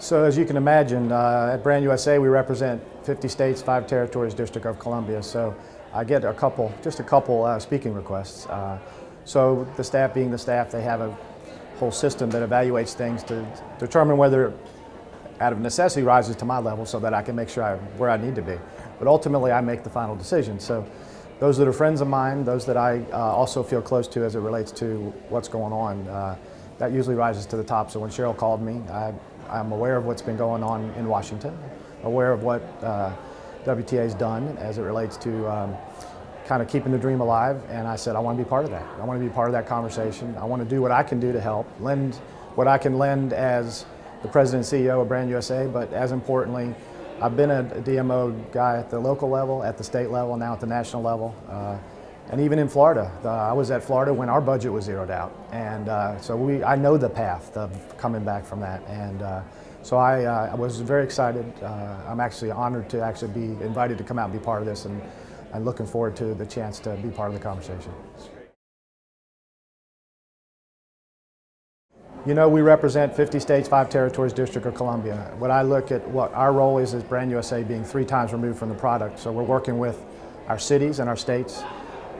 So as you can imagine, at Brand USA we represent 50 states, 5 territories, District of Columbia. So I get just a couple speaking requests. So the staff being the staff, they have a whole system that evaluates things to determine whether out of necessity rises to my level so that I can make sure I'm where I need to be. But ultimately I make the final decision. So those that are friends of mine, those that I also feel close to as it relates to what's going on, that usually rises to the top. So when Cheryl called me, I'm aware of what's been going on in Washington, aware of what WTA's done as it relates to kind of keeping the dream alive, and I said I want to be part of that. I want to be part of that conversation. I want to do what I can do to help, lend what I can lend as the president and CEO of Brand USA, but as importantly, I've been a DMO guy at the local level, at the state level, now at the national level, and even in Florida. I was at Florida when our budget was zeroed out, and so I know the path of coming back from that, and so I was very excited. I'm actually honored to actually be invited to come out and be part of this, and I'm looking forward to the chance to be part of the conversation. You know, we represent 50 states, 5 territories, District of Columbia. When I look at what our role is as Brand USA being 3 times removed from the product, so we're working with our cities and our states.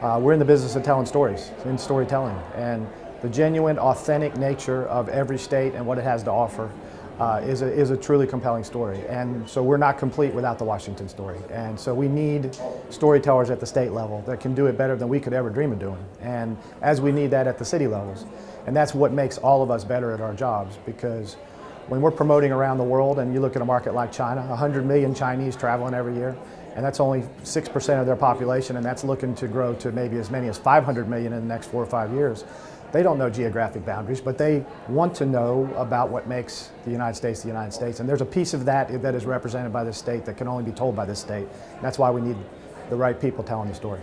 We're in the business of telling stories, in storytelling, and the genuine, authentic nature of every state and what it has to offer is a truly compelling story. And so we're not complete without the Washington story. And so we need storytellers at the state level that can do it better than we could ever dream of doing. And as we need that at the city levels. And that's what makes all of us better at our jobs, because when we're promoting around the world and you look at a market like China, 100 million Chinese traveling every year, and that's only 6% of their population, and that's looking to grow to maybe as many as 500 million in the next 4 or 5 years. They don't know geographic boundaries, but they want to know about what makes the United States the United States. And there's a piece of that that is represented by this state that can only be told by this state. That's why we need the right people telling the story.